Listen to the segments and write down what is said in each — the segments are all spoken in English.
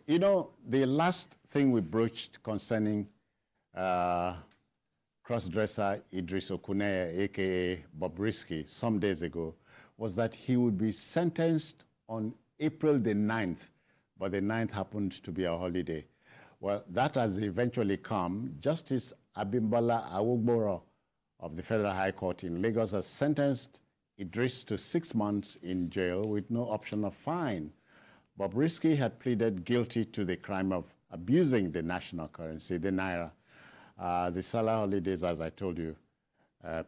You know, the last thing we broached concerning cross-dresser Idris Okuneye, a.k.a. Bobrisky, some days ago, was that he would be sentenced on April the 9th, but the 9th happened to be a holiday. Well, that has eventually come. Justice AbımbolaAwagboro of the Federal High Court in Lagos has sentenced Idris to 6 months in jail with no option of fine. Bobrisky had pleaded guilty to the crime of abusing the national currency, the naira. The Salah holidays, as I told you,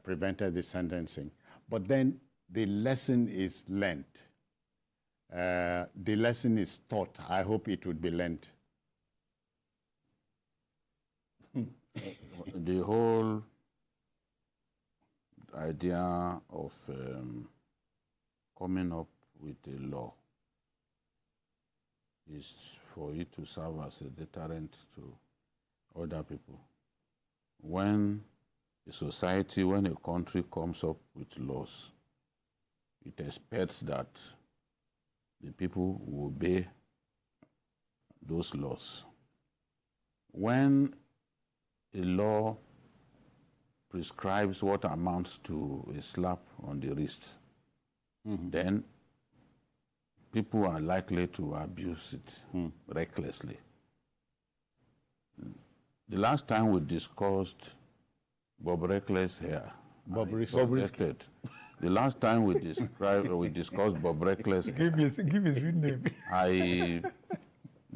prevented the sentencing. But then the lesson is learnt. The lesson is taught. I hope it would be learnt. The whole idea of coming up with a law is for it to serve as a deterrent to other people. When a society, when a country comes up with laws, it expects that the people will obey those laws. When a law prescribes what amounts to a slap on the wrist, then people are likely to abuse it recklessly. The last time we discussed Bob Reckless here, Bobrisky. The last time we discussed Bob Reckless, give his real name. I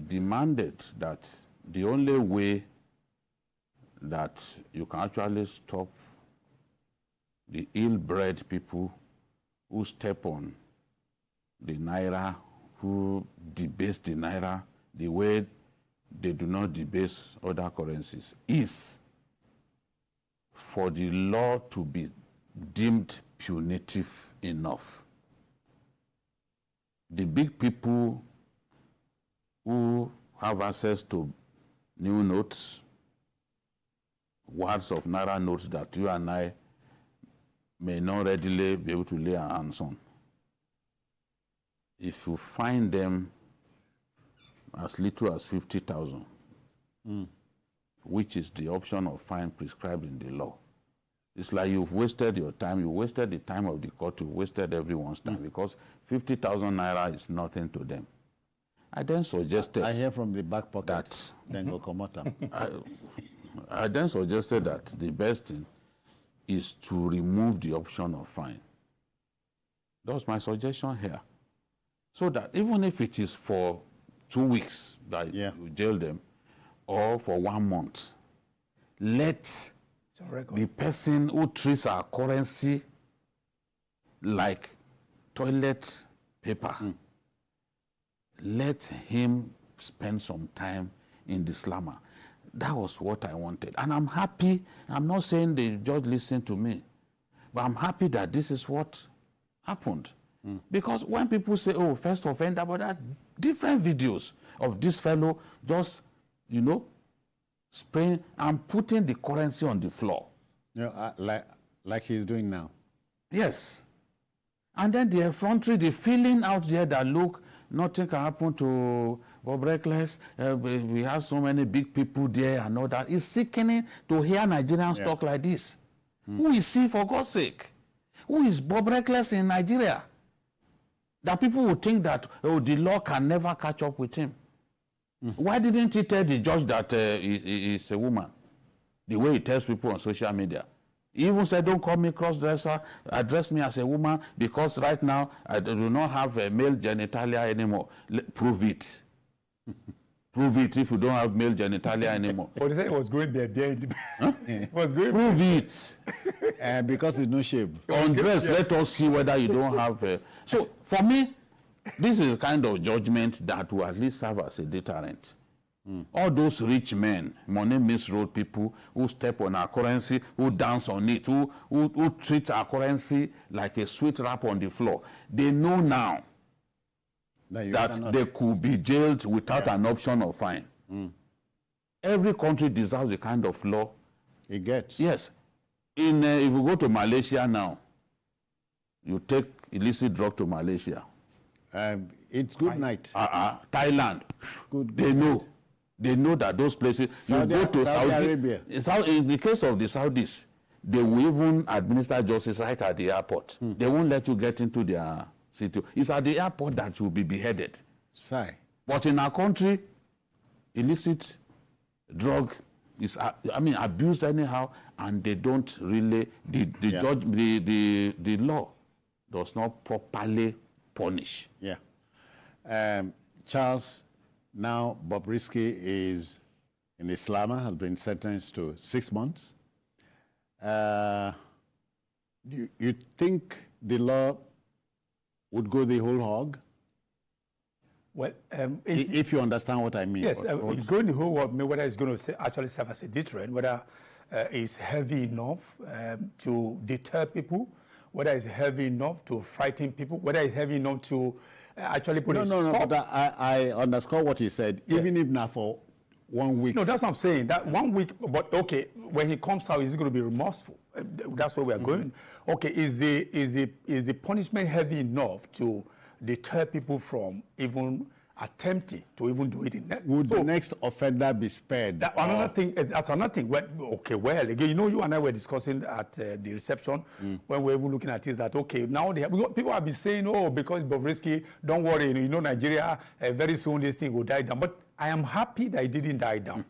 demanded that the only way that you can actually stop the ill-bred people who step on the naira, who debase the naira the way they do not debase other currencies, is for the law to be deemed punitive enough. The big people who have access to new notes, words of naira notes that you and I may not readily be able to lay our hands on, if you find them as little as 50,000, which is the option of fine prescribed in the law, it's like you've wasted your time, you wasted the time of the court, you wasted everyone's time, because 50,000 naira is nothing to them. I then suggested... I hear from the back pocket that then go come out. I then suggested that the best thing is to remove the option of fine. That was my suggestion here. So that even if it is for 2 weeks that you jail them, or for 1 month, let the person who treats our currency like toilet paper, let him spend some time in the slammer. That was what I wanted. And I'm happy. I'm not saying the judge listened to me, but I'm happy that this is what happened. Because when people say, oh, first offender, but there are different videos of this fellow just, you know, spraying and putting the currency on the floor. You know, like he's doing now. Yes. And then the effrontery, the feeling out there that, look, nothing can happen to Bob Reckless. We have so many big people there and all that. It's sickening to hear Nigerians talk like this. Who is he, for God's sake? Who is Bob Reckless in Nigeria? That people would think that, oh, the law can never catch up with him. Why didn't he tell the judge that he is a woman? The way he tells people on social media. He even said, don't call me cross-dresser, address me as a woman, because right now I do not have a male genitalia anymore. Prove it. Prove it if you don't have male genitalia anymore. But he said he was going there. He was going Prove it. Because it's no shape. Undress, let us see whether you don't have a... So, for me, this is a kind of judgment that will at least serve as a deterrent. All those rich men, money misroad people who step on our currency, who dance on it, who treat our currency like a sweet wrap on the floor, they know now that they could be jailed without an option of fine. Every country deserves the kind of law it gets. Yes. If you go to Malaysia now, you take illicit drug to Malaysia. It's good night. Thailand. Good They know. night. They know that those places, you go to Saudi Arabia. In the case of the Saudis, they will even administer justice right at the airport. They won't let you get into their city. It's at the airport that you'll be beheaded. Sigh. But in our country, illicit drug is, abused anyhow, and they don't really, the law does not properly punish. Yeah. Charles, now Bobrisky is in Islam, has been sentenced to 6 months. You think the law would go the whole hog? Well, if you understand what I mean. Yes, it's going the whole world, whether it's going to actually serve as a deterrent, whether it's heavy enough to deter people, whether it's heavy enough to frighten people, whether it's heavy enough to actually put a stop. No, but I underscore what he said, even if not for 1 week. No, that's what I'm saying. That 1 week, but okay, when he comes out, is he going to be remorseful? That's where we are going. Okay, is the punishment heavy enough to deter people from even attempting to even do it in next? Would the next offender be spared? Another thing, that's another thing. Well, okay, well, again, you and I were discussing at the reception when we were even looking at it that, okay, now people have been saying, oh, because Bobrisky, don't worry, Nigeria, very soon this thing will die down. But I am happy that it didn't die down.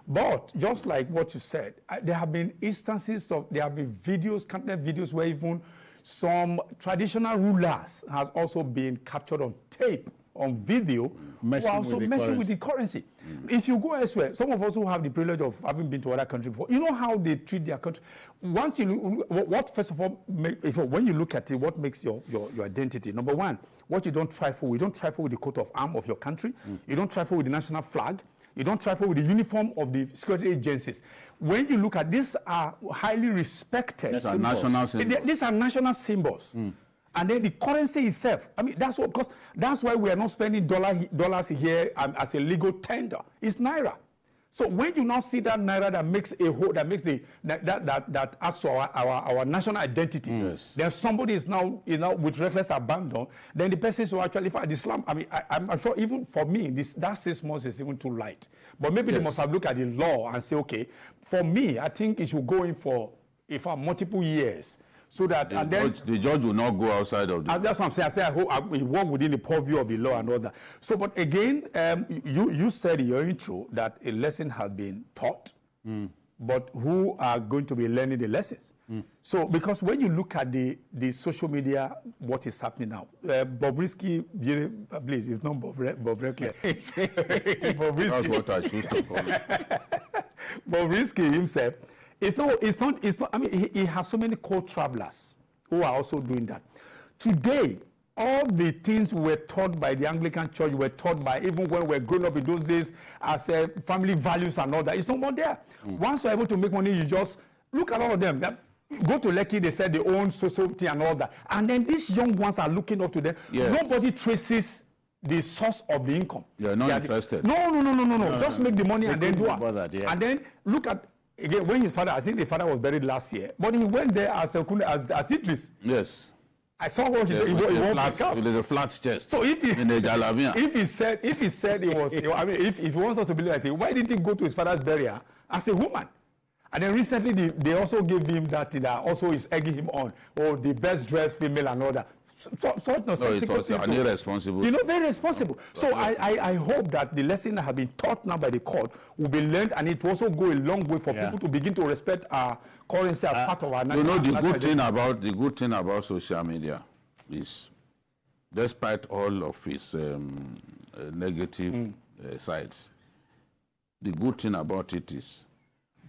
But just like what you said, there have been instances there have been videos, countless videos where even some traditional rulers has also been captured on tape, on video, who are also messing with the currency. If you go elsewhere, some of us who have the privilege of having been to other countries before, you know how they treat their country. Once you look, first of all, when you look at it, what makes your identity? Number one, what you don't trifle with. You don't trifle with the coat of arms of your country. You don't trifle with the national flag. You don't trifle with the uniform of the security agencies. When you look at these are highly respected These are national symbols. These are national symbols. And then the currency itself. That's why we are not spending dollars here as a legal tender. It's naira. So when you now see that naira that makes a whole, that makes that adds to our national identity, then somebody is now with reckless abandon, then the person will actually fight Islam. I'm sure even for me, that 6 months is even too light. But maybe they must have looked at the law and say, okay, for me, I think it should go in for multiple years. So that the judge will not go outside of the. That's what I'm saying. I say I hope we work within the purview of the law and all that. So, but again, you said in your intro that a lesson has been taught, but who are going to be learning the lessons? So, because when you look at the social media, what is happening now? Bobrisky, please, it's not Bobrisky. Bobrisky. That's what I choose to call it. Bobrisky himself. It's not, he has so many co-travelers who are also doing that. Today, all the things were taught by the Anglican Church, were taught by, even when we were growing up in those days, as family values and all that. It's no more there. Once you're able to make money, you just look at all of them. Go to Lekki, they said they own society and all that. And then these young ones are looking up to them. Yes. Nobody traces the source of the income. You're not interested. No. Just make the money and then do it. Yeah. And then look at, again, when his father, I think the father was buried last year, but he went there as Idris. Yes. I saw what he did. With a flat chest. So if he said it was, if he wants us to believe that, why didn't he go to his father's burial as a woman? And then recently they also gave him that also is egging him on, the best dressed female and all that. So it was irresponsible. Very responsible. So I hope that the lesson that has been taught now by the court will be learned, and it will also go a long way for people to begin to respect our currency as part of our national. The good thing about social media is, despite all of its negative sides, the good thing about it is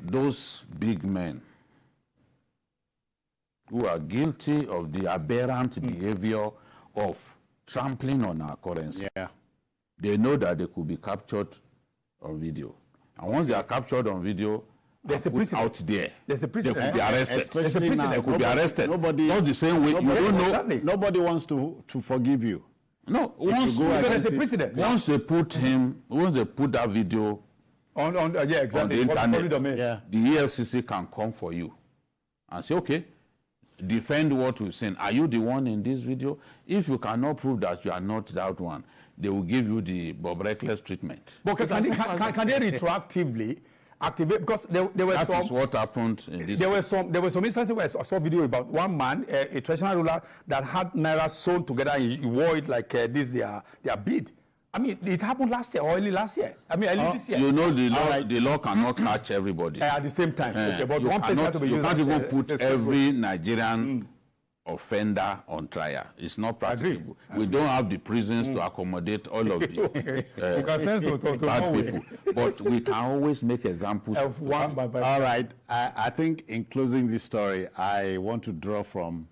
those big men who are guilty of the aberrant behavior of trampling on our currency. Yeah. They know that they could be captured on video. And once they are captured on video, there's a precedent out there. There's a precedent. They could be arrested. There's a precedent. They could be arrested. Not the same way. You don't know. Nobody wants to forgive you. No. There's a precedent. Once they put that video on the internet, the EFCC can come for you and say, okay, defend what we've seen. Are you the one in this video? If you cannot prove that you are not that one, they will give you the Bob Reckless treatment. Because can they retroactively activate? Because there were That some. is what happened in this. There were some instances where I saw a video about one man, a traditional ruler, that had naira sewn together. He wore it like this, their bead. I mean, it happened last year or early last year. I mean, early this year. You know, the law cannot catch everybody. At the same time. Okay, but one person has to be you used. can't even put every Nigerian offender on trial. It's not practicable. We don't have the prisons to accommodate all of the bad people. But we can always make examples. Of one by All right. I think in closing this story, I want to draw from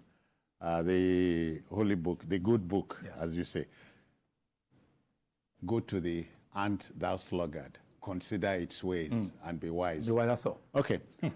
the holy book, the good book, as you say. Go to the ant, thou sluggard. Consider its ways and be wise. That's all. Okay.